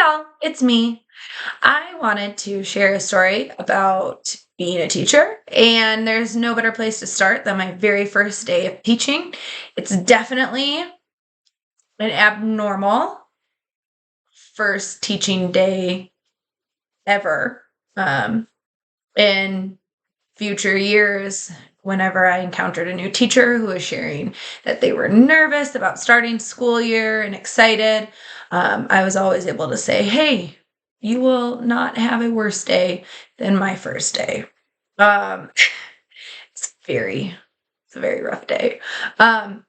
y'all, it's me. I wanted to share a story about being a teacher, and there's no better place to start than my very first day of teaching. It's definitely an abnormal first teaching day ever. In future years, whenever I encountered a new teacher who was sharing that they were nervous about starting school year and excited, I was always able to say, hey, you will not have a worse day than my first day. Um, it's very, it's a very rough day. Um,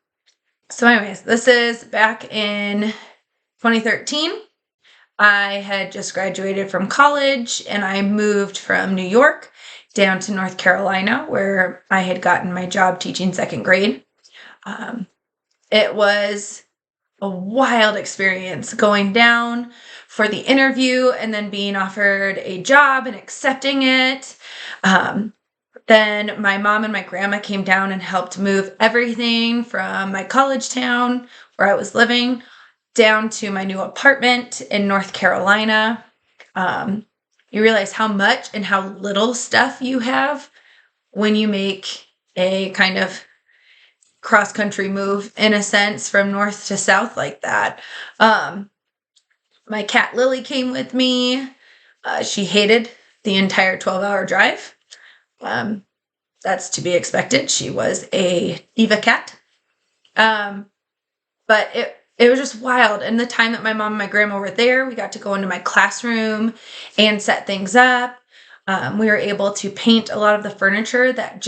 so, anyways, this is back in 2013. I had just graduated from college and I moved from New York down to North Carolina, where I had gotten my job teaching second grade. Um, it was a wild experience going down for the interview and then being offered a job and accepting it. Um, then my mom and my grandma came down and helped move everything from my college town where I was living down to my new apartment in North Carolina. Um, you realize how much and how little stuff you have when you make a kind of cross country move, in a sense, from north to south like that. Um, my cat Lily came with me. She hated the entire 12-hour drive. Um, that's to be expected. She was a diva cat. Um, but it was just wild. And the time that my mom and my grandma were there, we got to go into my classroom and set things up. We were able to paint a lot of the furniture that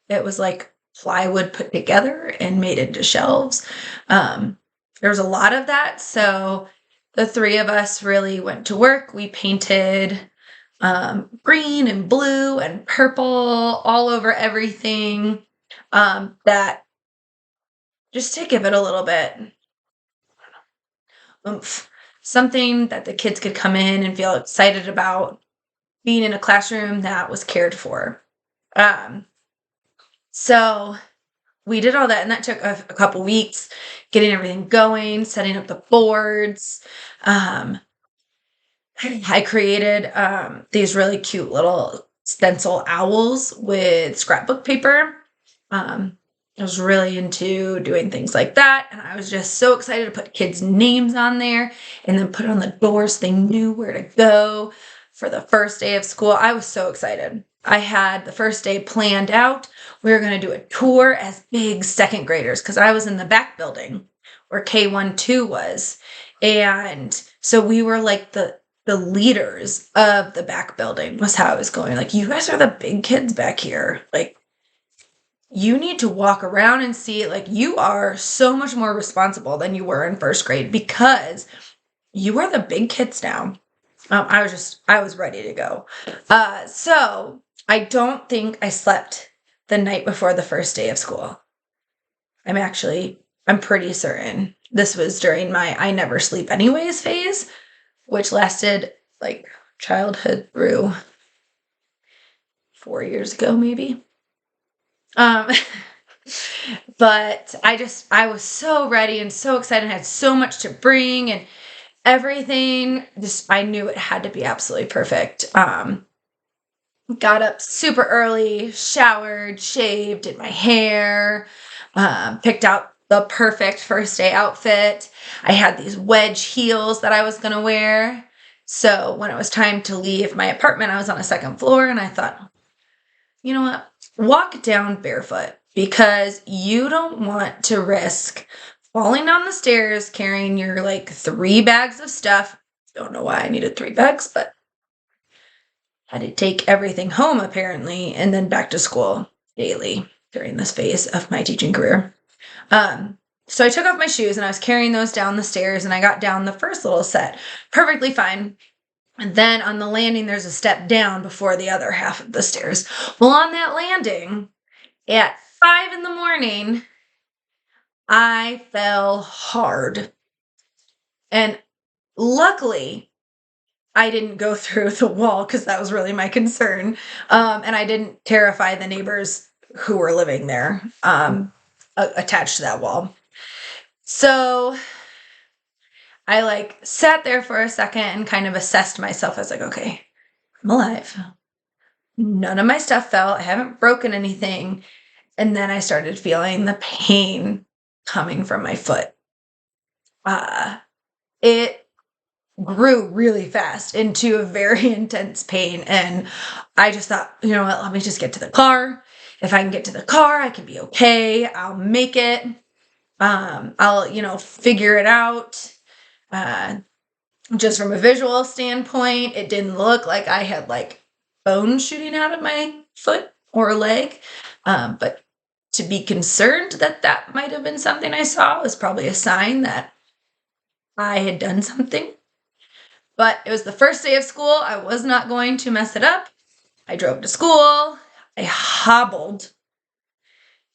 it was like plywood put together and made into shelves. There was a lot of that. So the three of us really went to work. We painted green and blue and purple all over everything. That just to give it a little bit oomph, something that the kids could come in and feel excited about being in a classroom that was cared for. Um, so we did all that, and that took a couple weeks getting everything going, setting up the boards. Um, I created these really cute little stencil owls with scrapbook paper. Um, I was really into doing things like that, and I was just so excited to put kids' names on there and then put it on the doors so they knew where to go for the first day of school. I was so excited. I had the first day planned out. We were going to do a tour as big second graders because I was in the back building where K1-2 was. And so we were like the leaders of the back building was how I was going. Like, you guys are the big kids back here. Like, you need to walk around and see it. Like, you are so much more responsible than you were in first grade because you are the big kids now. I was ready to go. So I don't think I slept the night before the first day of school. I'm pretty certain this was during my I never sleep anyways phase, which lasted like childhood through 4 years ago, maybe. Um, but I was so ready and so excited, had so much to bring and everything. Just, I knew it had to be absolutely perfect. Got up super early, showered, shaved, did my hair, picked out the perfect first day outfit. I had these wedge heels that I was going to wear. So when it was time to leave my apartment, I was on a second floor and I thought, you know what? Walk down barefoot because you don't want to risk falling down the stairs carrying your like 3 bags of stuff. Don't know why I needed 3 bags, but had to take everything home apparently and then back to school daily during this phase of my teaching career. So I took off my shoes and I was carrying those down the stairs and I got down the first little set perfectly fine. And then on the landing, there's a step down before the other half of the stairs. Well, on that landing at 5 in the morning, I fell hard. And luckily, I didn't go through the wall because that was really my concern. And I didn't terrify the neighbors who were living there attached to that wall. So I like sat there for a second and kind of assessed myself. I was like, okay, I'm alive. None of my stuff fell. I haven't broken anything. And then I started feeling the pain coming from my foot. It grew really fast into a very intense pain. And I just thought, you know what, let me just get to the car. If I can get to the car, I can be okay. I'll make it. I'll, figure it out. Uh, just from a visual standpoint, it didn't look like I had like bones shooting out of my foot or leg. But to be concerned that that might have been something I saw was probably a sign that I had done something. But it was the first day of school. I was not going to mess it up. I drove to school. I hobbled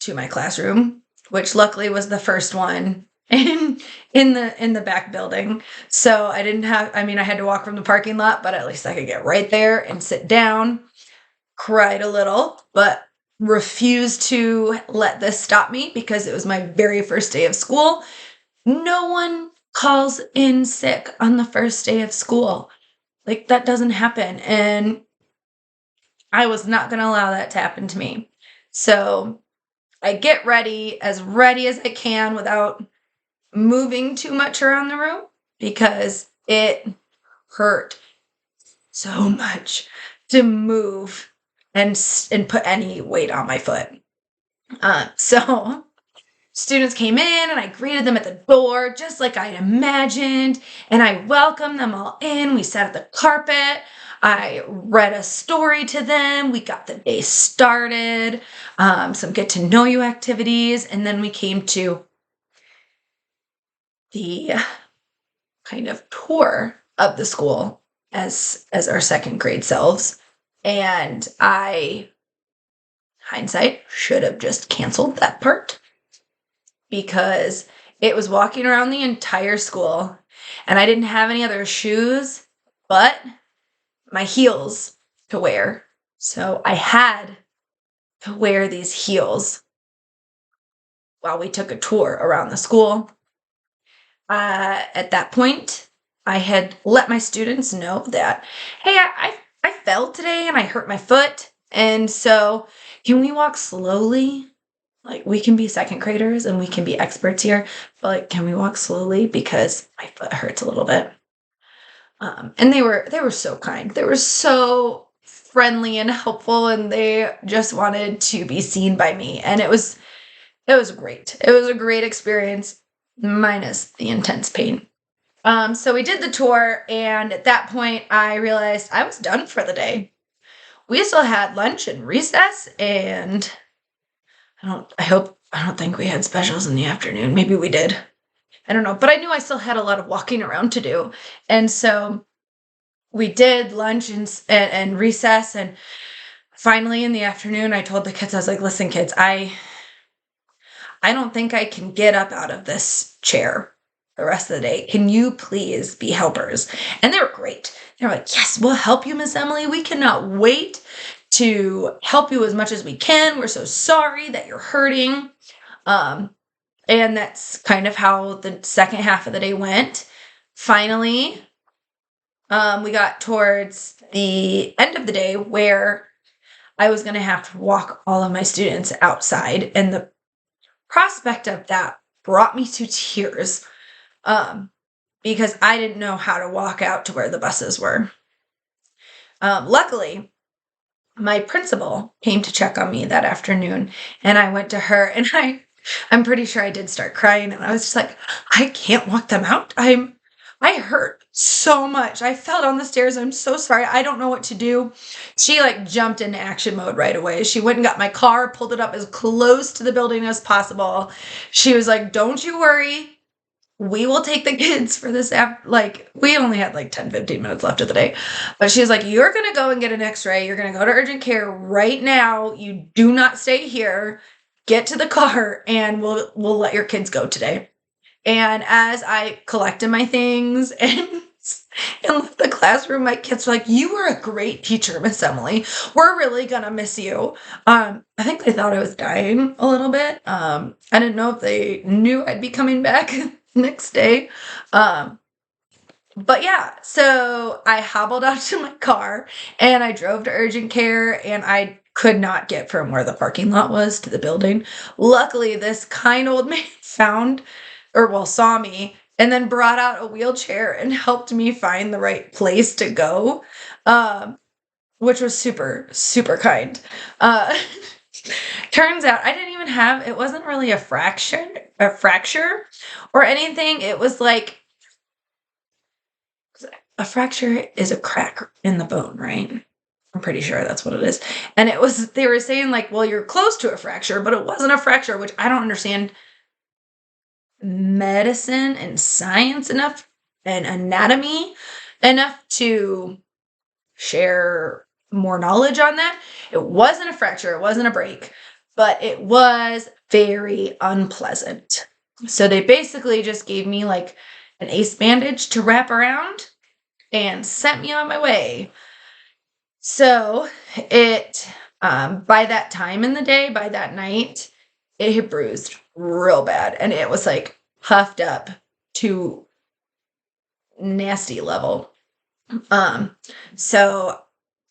to my classroom, which luckily was the first one in the back building. So I didn't have, I mean, I had to walk from the parking lot, but at least I could get right there and sit down. Cried a little, but refused to let this stop me because it was my very first day of school. No one calls in sick on the first day of school. Like, that doesn't happen. And I was not going to allow that to happen to me. So I get ready as I can without moving too much around the room because it hurt so much to move and put any weight on my foot. So students came in and I greeted them at the door just like I imagined, and I welcomed them all in. We sat at the carpet. I read a story to them. We got the day started, some get to know you activities, and then we came to the kind of tour of the school as our second grade selves. And I, hindsight, should have just canceled that part because it was walking around the entire school and I didn't have any other shoes but my heels to wear. So I had to wear these heels while we took a tour around the school. At that point, I had let my students know that, hey, I fell today and I hurt my foot. And so can we walk slowly? Like, we can be second graders and we can be experts here, but like, can we walk slowly because my foot hurts a little bit? And they were so kind. They were so friendly and helpful, and they just wanted to be seen by me. And it was great. It was a great experience, minus the intense pain. So we did the tour, and at that point, I realized I was done for the day. We still had lunch and recess, and I don't think we had specials in the afternoon. Maybe we did. I don't know, but I knew I still had a lot of walking around to do. And so we did lunch and recess, and finally in the afternoon, I told the kids, I was like, listen, kids, I don't think I can get up out of this chair the rest of the day. Can you please be helpers? And they were great. They were like, yes, we'll help you, Miss Emily. We cannot wait to help you as much as we can. We're so sorry that you're hurting. And that's kind of how the second half of the day went. Finally, we got towards the end of the day where I was going to have to walk all of my students outside. And the prospect of that brought me to tears because I didn't know how to walk out to where the buses were. Luckily, my principal came to check on me that afternoon, and I went to her, and I'm pretty sure I did start crying, and I was just like, I can't walk them out. I hurt so much. I fell down the stairs. I'm so sorry. I don't know what to do. She like jumped into action mode right away. She went and got my car, pulled it up as close to the building as possible. She was like, don't you worry. We will take the kids for this like, we only had like 10, 15 minutes left of the day. But she was like, you're going to go and get an x-ray. You're going to go to urgent care right now. You do not stay here. Get to the car and we'll let your kids go today. And as I collected my things and left the classroom, my kids were like, you were a great teacher, Miss Emily. We're really going to miss you. I think they thought I was dying a little bit. I didn't know if they knew I'd be coming back next day. But yeah, so I hobbled out to my car and I drove to urgent care and I could not get from where the parking lot was to the building. Luckily, this kind old man found or well saw me and then brought out a wheelchair and helped me find the right place to go. Um, which was super, super kind. Uh, turns out I didn't even have it wasn't really a fracture or anything. It was like a fracture is a crack in the bone, right? I'm pretty sure that's what it is. And it was they were saying like, well, you're close to a fracture, but it wasn't a fracture, which I don't understand medicine and science enough and anatomy enough to share more knowledge on that. It wasn't a fracture, it wasn't a break, but it was very unpleasant. So they basically just gave me like an ace bandage to wrap around and sent me on my way. So it, by that time in the day, by that night, it had bruised real bad and it was like puffed up to nasty level. Um, so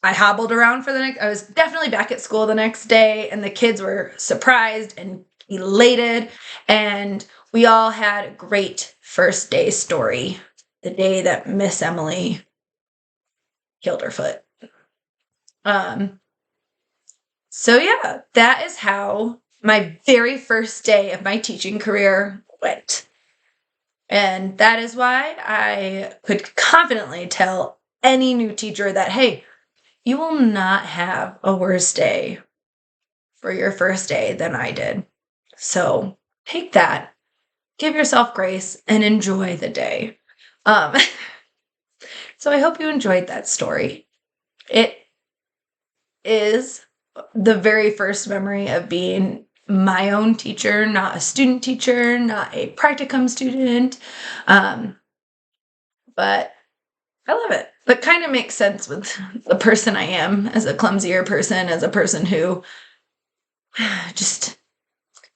I hobbled around for the next, I was definitely back at school the next day, and the kids were surprised and elated. And we all had a great first day story the day that Miss Emily killed her foot. Um, so yeah, that is how my very first day of my teaching career went. And that is why I could confidently tell any new teacher that, hey, you will not have a worse day for your first day than I did. So take that, give yourself grace, and enjoy the day. Um, so I hope you enjoyed that story. It is the very first memory of being my own teacher, not a student teacher, not a practicum student. Um, but I love it. But kind of makes sense with the person I am as a clumsier person, as a person who just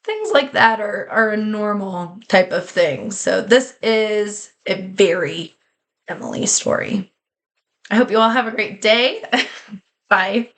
things like that are a normal type of thing. So this is a very Emily story. I hope you all have a great day. Bye.